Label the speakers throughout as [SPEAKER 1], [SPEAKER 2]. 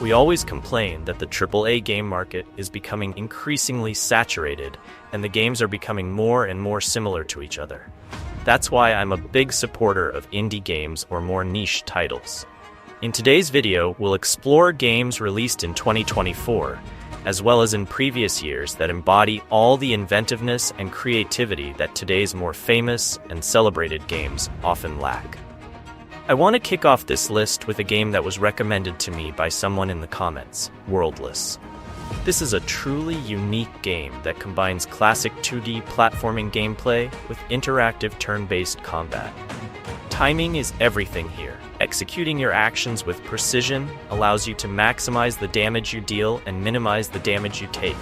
[SPEAKER 1] We always complain that the AAA game market is becoming increasingly saturated and the games are becoming more and more similar to each other. That's why I'm a big supporter of indie games or more niche titles. In today's video, we'll explore games released in 2024, as well as in previous years that embody all the inventiveness and creativity that today's more famous and celebrated games often lack. I want to kick off this list with a game that was recommended to me by someone in the comments, Worldless. This is a truly unique game that combines classic 2D platforming gameplay with interactive turn-based combat. Timing is everything here. Executing your actions with precision allows you to maximize the damage you deal and minimize the damage you take.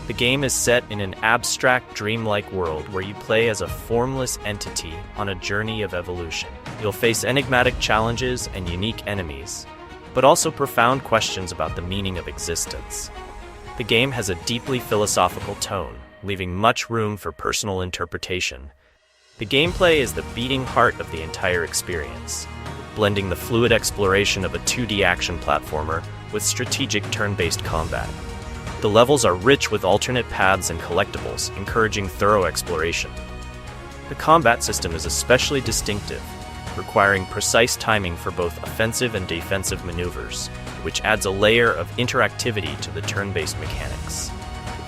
[SPEAKER 1] The game is set in an abstract, dreamlike world where you play as a formless entity on a journey of evolution. You'll face enigmatic challenges and unique enemies, but also profound questions about the meaning of existence. The game has a deeply philosophical tone, leaving much room for personal interpretation. The gameplay is the beating heart of the entire experience, blending the fluid exploration of a 2D action platformer with strategic turn-based combat. The levels are rich with alternate paths and collectibles, encouraging thorough exploration. The combat system is especially distinctive, requiring precise timing for both offensive and defensive maneuvers, which adds a layer of interactivity to the turn-based mechanics.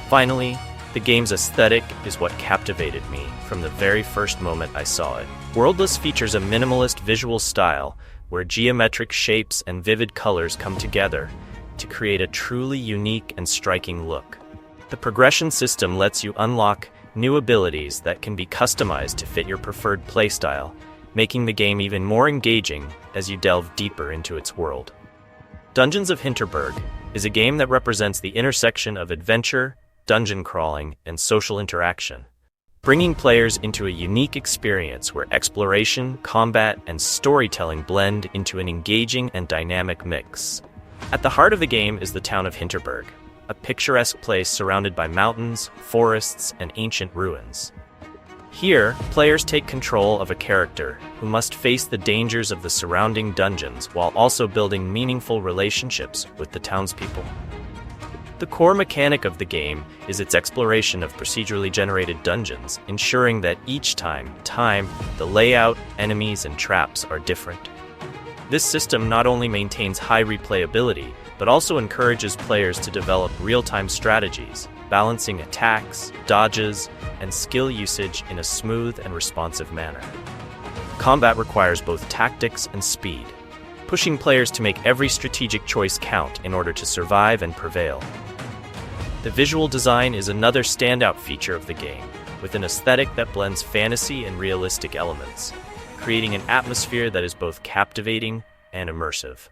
[SPEAKER 1] Finally, the game's aesthetic is what captivated me from the very first moment I saw it. Worldless features a minimalist visual style where geometric shapes and vivid colors come together to create a truly unique and striking look. The progression system lets you unlock new abilities that can be customized to fit your preferred playstyle, making the game even more engaging as you delve deeper into its world. Dungeons of Hinterberg is a game that represents the intersection of adventure, dungeon crawling, and social interaction, bringing players into a unique experience where exploration, combat, and storytelling blend into an engaging and dynamic mix. At the heart of the game is the town of Hinterberg, a picturesque place surrounded by mountains, forests, and ancient ruins. Here, players take control of a character who must face the dangers of the surrounding dungeons while also building meaningful relationships with the townspeople. The core mechanic of the game is its exploration of procedurally generated dungeons, ensuring that each time, the layout, enemies, and traps are different. This system not only maintains high replayability, but also encourages players to develop real-time strategies, balancing attacks, dodges, and skill usage in a smooth and responsive manner. Combat requires both tactics and speed, pushing players to make every strategic choice count in order to survive and prevail. The visual design is another standout feature of the game, with an aesthetic that blends fantasy and realistic elements, creating an atmosphere that is both captivating and immersive.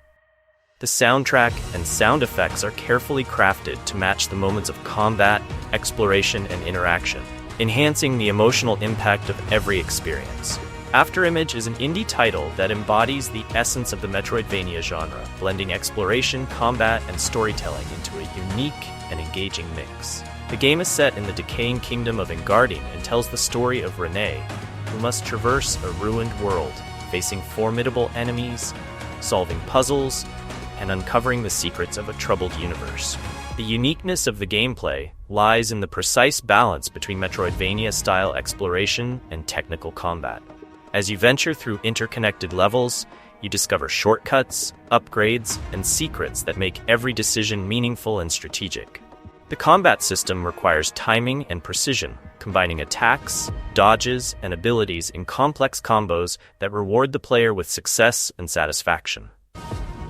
[SPEAKER 1] The soundtrack and sound effects are carefully crafted to match the moments of combat, exploration, and interaction, enhancing the emotional impact of every experience. Afterimage is an indie title that embodies the essence of the Metroidvania genre, blending exploration, combat, and storytelling into a unique and engaging mix. The game is set in the decaying kingdom of Engadine and tells the story of Renee, who must traverse a ruined world, facing formidable enemies, solving puzzles, and uncovering the secrets of a troubled universe. The uniqueness of the gameplay lies in the precise balance between Metroidvania-style exploration and technical combat. As you venture through interconnected levels, you discover shortcuts, upgrades, and secrets that make every decision meaningful and strategic. The combat system requires timing and precision, combining attacks, dodges, and abilities in complex combos that reward the player with success and satisfaction.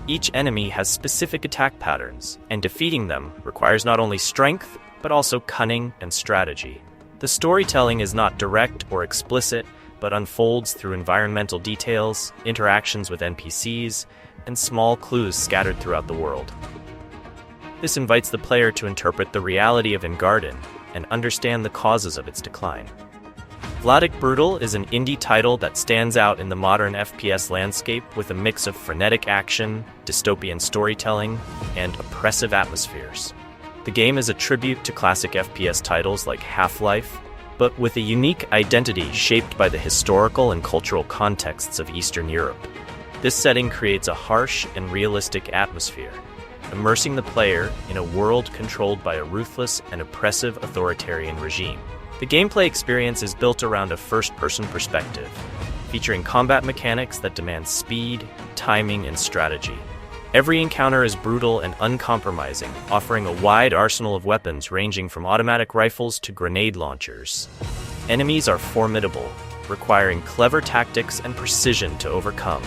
[SPEAKER 1] Each enemy has specific attack patterns, and defeating them requires not only strength, but also cunning and strategy. The storytelling is not direct or explicit, but unfolds through environmental details, interactions with NPCs, and small clues scattered throughout the world. This invites the player to interpret the reality of Engadine and understand the causes of its decline. Vladik Brutal is an indie title that stands out in the modern FPS landscape with a mix of frenetic action, dystopian storytelling, and oppressive atmospheres. The game is a tribute to classic FPS titles like Half-Life, but with a unique identity shaped by the historical and cultural contexts of Eastern Europe. This setting creates a harsh and realistic atmosphere, immersing the player in a world controlled by a ruthless and oppressive authoritarian regime. The gameplay experience is built around a first-person perspective, featuring combat mechanics that demand speed, timing, and strategy. Every encounter is brutal and uncompromising, offering a wide arsenal of weapons ranging from automatic rifles to grenade launchers. Enemies are formidable, requiring clever tactics and precision to overcome,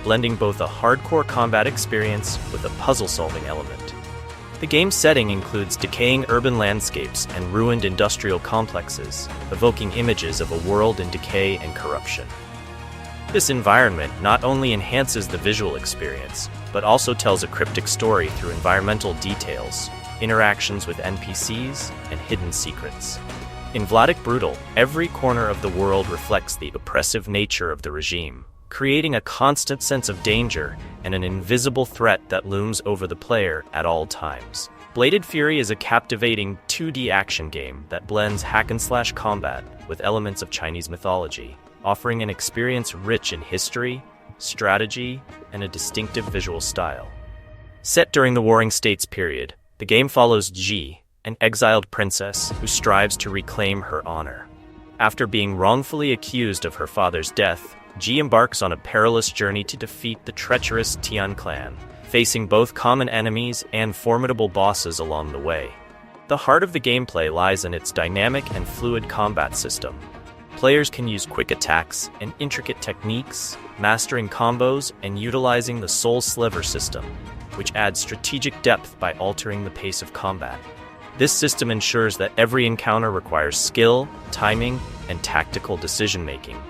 [SPEAKER 1] blending both a hardcore combat experience with a puzzle-solving element. The game's setting includes decaying urban landscapes and ruined industrial complexes, evoking images of a world in decay and corruption. This environment not only enhances the visual experience, but also tells a cryptic story through environmental details, interactions with NPCs, and hidden secrets. In Vladik Brutal, every corner of the world reflects the oppressive nature of the regime, creating a constant sense of danger and an invisible threat that looms over the player at all times. Bladed Fury is a captivating 2D action game that blends hack-and-slash combat with elements of Chinese mythology, offering an experience rich in history, strategy, and a distinctive visual style. Set during the Warring States period, the game follows Ji, an exiled princess who strives to reclaim her honor. After being wrongfully accused of her father's death, Ji embarks on a perilous journey to defeat the treacherous Tian clan, facing both common enemies and formidable bosses along the way. The heart of the gameplay lies in its dynamic and fluid combat system. Players can use quick attacks and intricate techniques, mastering combos and utilizing the Soul Sliver system, which adds strategic depth by altering the pace of combat. This system ensures that every encounter requires skill, timing, and tactical decision-making.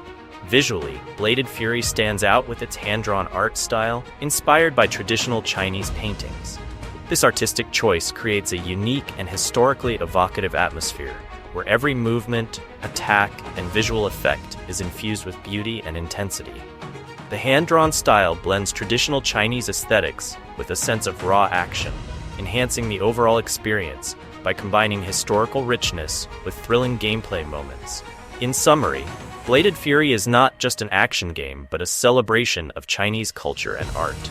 [SPEAKER 1] Visually, Bladed Fury stands out with its hand-drawn art style, inspired by traditional Chinese paintings. This artistic choice creates a unique and historically evocative atmosphere, where every movement, attack, and visual effect is infused with beauty and intensity. The hand-drawn style blends traditional Chinese aesthetics with a sense of raw action, enhancing the overall experience by combining historical richness with thrilling gameplay moments. In summary, Bladed Fury is not just an action game, but a celebration of Chinese culture and art.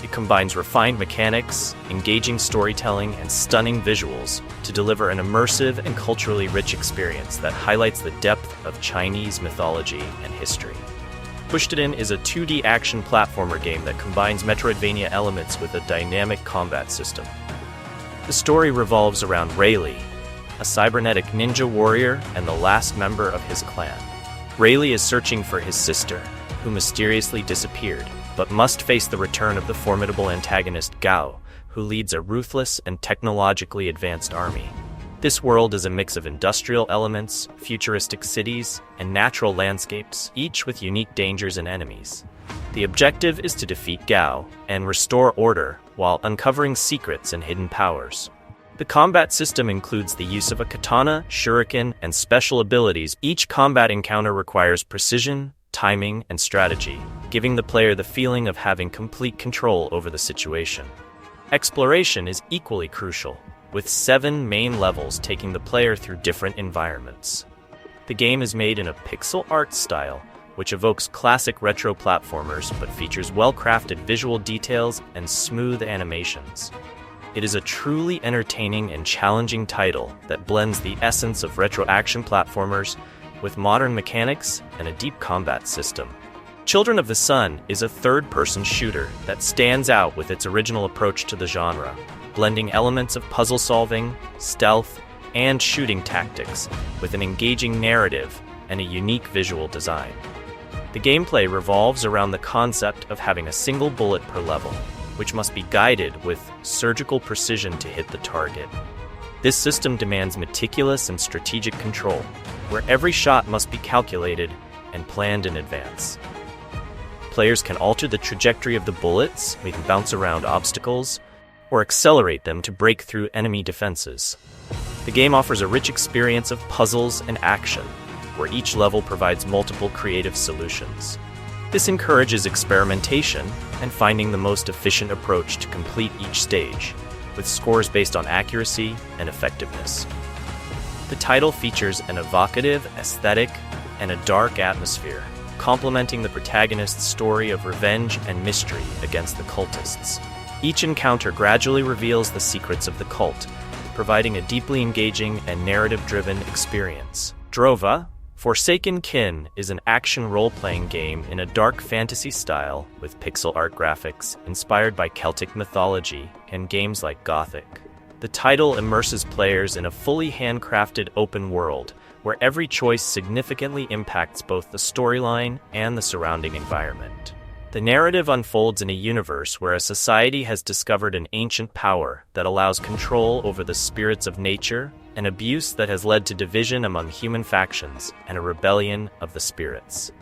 [SPEAKER 1] It combines refined mechanics, engaging storytelling, and stunning visuals to deliver an immersive and culturally rich experience that highlights the depth of Chinese mythology and history. Bushiden is a 2D action platformer game that combines Metroidvania elements with a dynamic combat system. The story revolves around Rayleigh, a cybernetic ninja warrior and the last member of his clan. Rayleigh is searching for his sister, who mysteriously disappeared, but must face the return of the formidable antagonist Gao, who leads a ruthless and technologically advanced army. This world is a mix of industrial elements, futuristic cities, and natural landscapes, each with unique dangers and enemies. The objective is to defeat Gao and restore order while uncovering secrets and hidden powers. The combat system includes the use of a katana, shuriken, and special abilities. Each combat encounter requires precision, timing, and strategy, giving the player the feeling of having complete control over the situation. Exploration is equally crucial, with 7 main levels taking the player through different environments. The game is made in a pixel art style, which evokes classic retro platformers but features well-crafted visual details and smooth animations. It is a truly entertaining and challenging title that blends the essence of retro action platformers with modern mechanics and a deep combat system. Children of the Sun is a third-person shooter that stands out with its original approach to the genre, blending elements of puzzle solving, stealth, and shooting tactics with an engaging narrative and a unique visual design. The gameplay revolves around the concept of having a single bullet per level, which must be guided with surgical precision to hit the target. This system demands meticulous and strategic control, where every shot must be calculated and planned in advance. Players can alter the trajectory of the bullets, make them bounce around obstacles, or accelerate them to break through enemy defenses. The game offers a rich experience of puzzles and action, where each level provides multiple creative solutions. This encourages experimentation and finding the most efficient approach to complete each stage, with scores based on accuracy and effectiveness. The title features an evocative aesthetic and a dark atmosphere, complementing the protagonist's story of revenge and mystery against the cultists. Each encounter gradually reveals the secrets of the cult, providing a deeply engaging and narrative-driven experience. Drova Forsaken Kin is an action role-playing game in a dark fantasy style with pixel art graphics inspired by Celtic mythology and games like Gothic. The title immerses players in a fully handcrafted open world where every choice significantly impacts both the storyline and the surrounding environment. The narrative unfolds in a universe where a society has discovered an ancient power that allows control over the spirits of nature, an abuse that has led to division among human factions, and a rebellion of the spirits.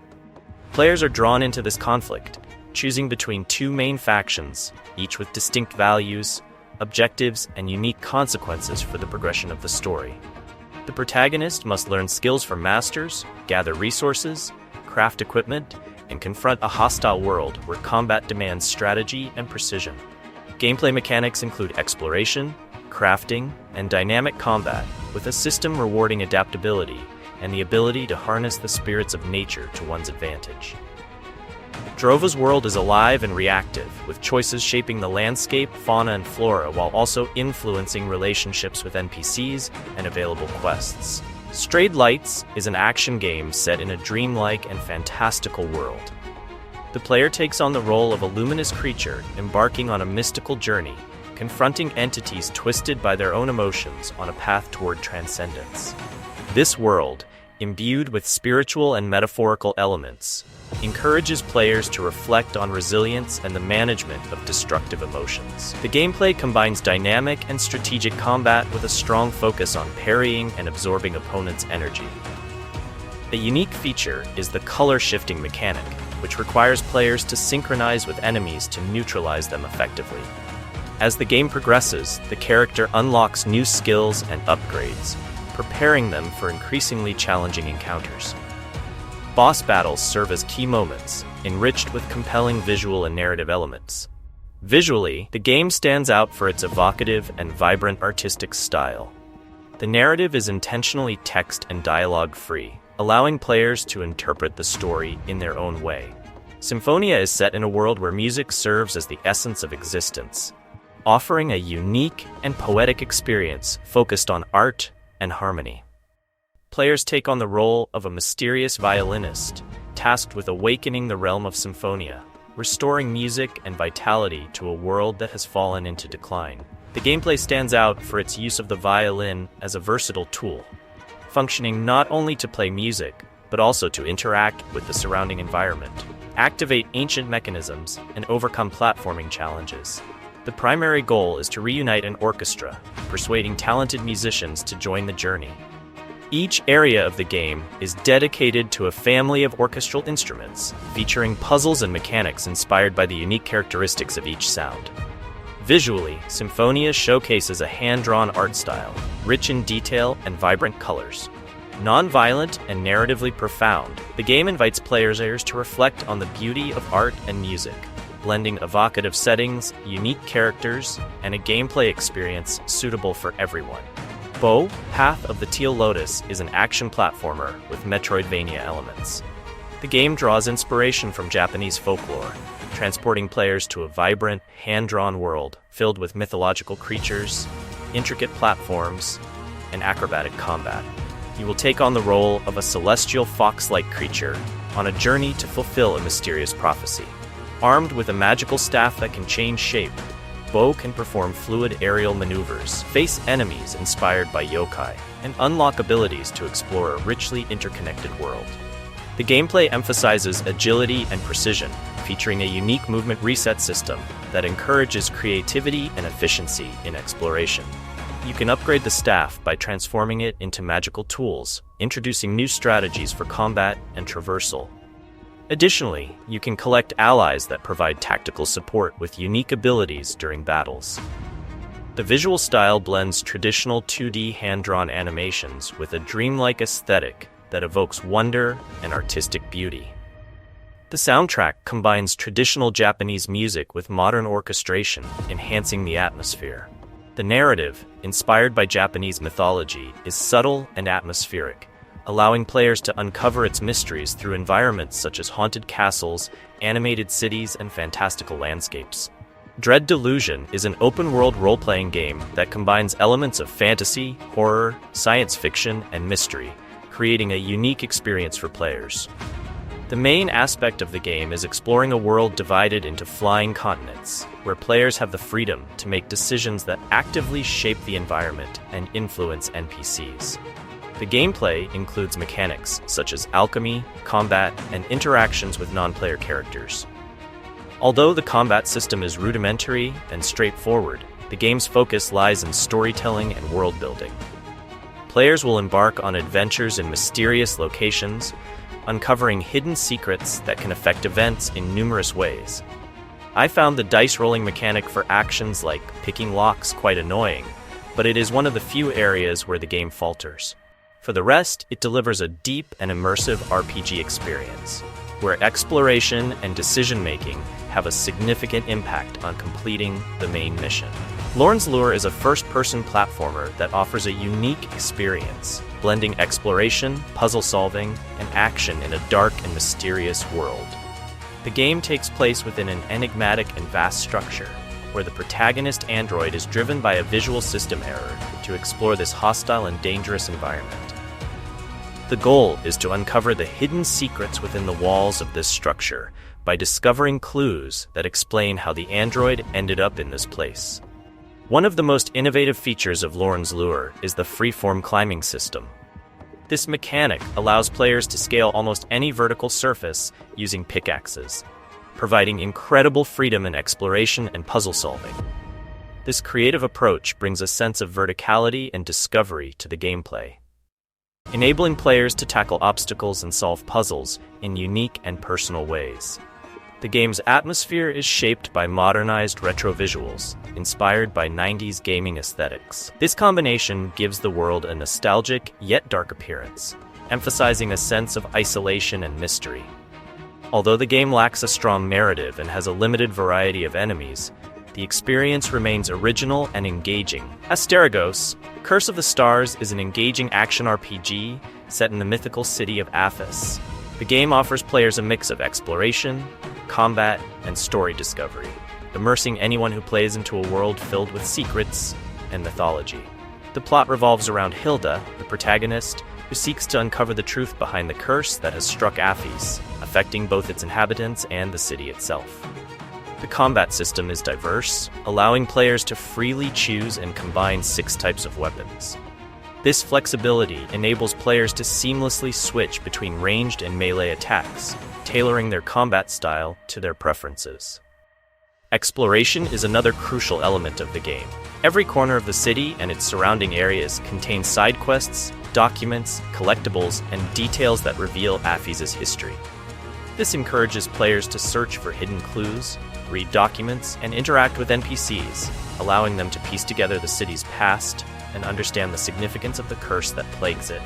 [SPEAKER 1] Players are drawn into this conflict, choosing between two main factions, each with distinct values, objectives, and unique consequences for the progression of the story. The protagonist must learn skills from masters, gather resources, craft equipment, and confront a hostile world where combat demands strategy and precision. Gameplay mechanics include exploration, crafting, and dynamic combat, with a system rewarding adaptability and the ability to harness the spirits of nature to one's advantage. Drova's world is alive and reactive, with choices shaping the landscape, fauna, and flora while also influencing relationships with NPCs and available quests. Strayed Lights is an action game set in a dreamlike and fantastical world. The player takes on the role of a luminous creature embarking on a mystical journey, confronting entities twisted by their own emotions on a path toward transcendence. This world, imbued with spiritual and metaphorical elements, encourages players to reflect on resilience and the management of destructive emotions. The gameplay combines dynamic and strategic combat with a strong focus on parrying and absorbing opponents' energy. A unique feature is the color-shifting mechanic, which requires players to synchronize with enemies to neutralize them effectively. As the game progresses, the character unlocks new skills and upgrades, preparing them for increasingly challenging encounters. Boss battles serve as key moments, enriched with compelling visual and narrative elements. Visually, the game stands out for its evocative and vibrant artistic style. The narrative is intentionally text and dialogue-free, allowing players to interpret the story in their own way. Symphonia is set in a world where music serves as the essence of existence, offering a unique and poetic experience focused on art and harmony. Players take on the role of a mysterious violinist, tasked with awakening the realm of Symphonia, restoring music and vitality to a world that has fallen into decline. The gameplay stands out for its use of the violin as a versatile tool, functioning not only to play music, but also to interact with the surrounding environment, activate ancient mechanisms, and overcome platforming challenges. The primary goal is to reunite an orchestra, persuading talented musicians to join the journey. Each area of the game is dedicated to a family of orchestral instruments, featuring puzzles and mechanics inspired by the unique characteristics of each sound. Visually, Symphonia showcases a hand-drawn art style, rich in detail and vibrant colors. Non-violent and narratively profound, the game invites players to reflect on the beauty of art and music, blending evocative settings, unique characters, and a gameplay experience suitable for everyone. Bo, Path of the Teal Lotus is an action platformer with Metroidvania elements. The game draws inspiration from Japanese folklore, transporting players to a vibrant, hand-drawn world filled with mythological creatures, intricate platforms, and acrobatic combat. You will take on the role of a celestial fox-like creature on a journey to fulfill a mysterious prophecy. Armed with a magical staff that can change shape, Bo can perform fluid aerial maneuvers, face enemies inspired by yokai, and unlock abilities to explore a richly interconnected world. The gameplay emphasizes agility and precision, featuring a unique movement reset system that encourages creativity and efficiency in exploration. You can upgrade the staff by transforming it into magical tools, introducing new strategies for combat and traversal. Additionally, you can collect allies that provide tactical support with unique abilities during battles. The visual style blends traditional 2D hand-drawn animations with a dreamlike aesthetic that evokes wonder and artistic beauty. The soundtrack combines traditional Japanese music with modern orchestration, enhancing the atmosphere. The narrative, inspired by Japanese mythology, is subtle and atmospheric, allowing players to uncover its mysteries through environments such as haunted castles, animated cities, and fantastical landscapes. Dread Delusion is an open-world role-playing game that combines elements of fantasy, horror, science fiction, and mystery, creating a unique experience for players. The main aspect of the game is exploring a world divided into flying continents, where players have the freedom to make decisions that actively shape the environment and influence NPCs. The gameplay includes mechanics such as alchemy, combat, and interactions with non-player characters. Although the combat system is rudimentary and straightforward, the game's focus lies in storytelling and world-building. Players will embark on adventures in mysterious locations, uncovering hidden secrets that can affect events in numerous ways. I found the dice rolling mechanic for actions like picking locks quite annoying, but it is one of the few areas where the game falters. For the rest, it delivers a deep and immersive RPG experience, where exploration and decision-making have a significant impact on completing the main mission. Lorn's Lure is a first-person platformer that offers a unique experience, blending exploration, puzzle-solving, and action in a dark and mysterious world. The game takes place within an enigmatic and vast structure, where the protagonist android is driven by a visual system error to explore this hostile and dangerous environment. The goal is to uncover the hidden secrets within the walls of this structure by discovering clues that explain how the android ended up in this place. One of the most innovative features of Lorn's Lure is the freeform climbing system. This mechanic allows players to scale almost any vertical surface using pickaxes, providing incredible freedom in exploration and puzzle solving. This creative approach brings a sense of verticality and discovery to the gameplay, enabling players to tackle obstacles and solve puzzles in unique and personal ways. The game's atmosphere is shaped by modernized retro visuals, inspired by 90s gaming aesthetics. This combination gives the world a nostalgic yet dark appearance, emphasizing a sense of isolation and mystery. Although the game lacks a strong narrative and has a limited variety of enemies, the experience remains original and engaging. Asterigos, Curse of the Stars is an engaging action RPG set in the mythical city of Athos. The game offers players a mix of exploration, combat, and story discovery, immersing anyone who plays into a world filled with secrets and mythology. The plot revolves around Hilda, the protagonist, who seeks to uncover the truth behind the curse that has struck Athos, affecting both its inhabitants and the city itself. The combat system is diverse, allowing players to freely choose and combine 6 types of weapons. This flexibility enables players to seamlessly switch between ranged and melee attacks, tailoring their combat style to their preferences. Exploration is another crucial element of the game. Every corner of the city and its surrounding areas contains side quests, documents, collectibles, and details that reveal Athos' history. This encourages players to search for hidden clues, read documents, and interact with NPCs, allowing them to piece together the city's past and understand the significance of the curse that plagues it.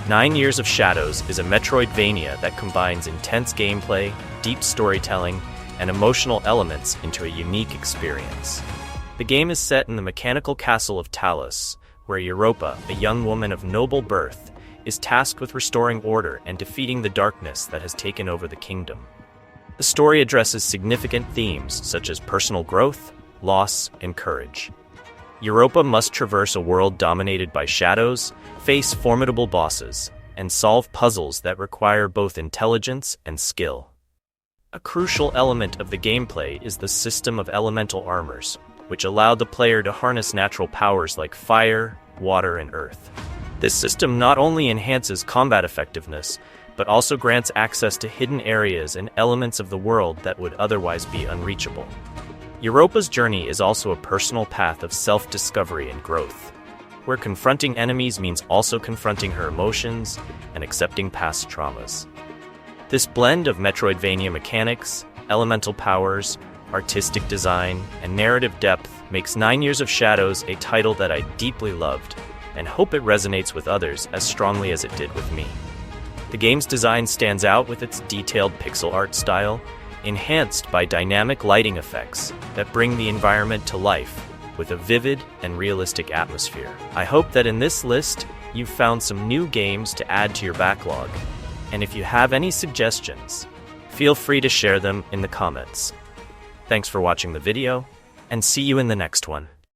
[SPEAKER 1] 9 Years of Shadows is a Metroidvania that combines intense gameplay, deep storytelling, and emotional elements into a unique experience. The game is set in the mechanical castle of Talos, where Europa, a young woman of noble birth, is tasked with restoring order and defeating the darkness that has taken over the kingdom. The story addresses significant themes such as personal growth, loss, and courage. Europa must traverse a world dominated by shadows, face formidable bosses, and solve puzzles that require both intelligence and skill. A crucial element of the gameplay is the system of elemental armors, which allow the player to harness natural powers like fire, water, and earth. This system not only enhances combat effectiveness, but also grants access to hidden areas and elements of the world that would otherwise be unreachable. Europa's journey is also a personal path of self-discovery and growth, where confronting enemies means also confronting her emotions and accepting past traumas. This blend of Metroidvania mechanics, elemental powers, artistic design, and narrative depth makes 9 Years of Shadows a title that I deeply loved, and hope it resonates with others as strongly as it did with me. The game's design stands out with its detailed pixel art style, enhanced by dynamic lighting effects that bring the environment to life with a vivid and realistic atmosphere. I hope that in this list, you've found some new games to add to your backlog, and if you have any suggestions, feel free to share them in the comments. Thanks for watching the video, and see you in the next one.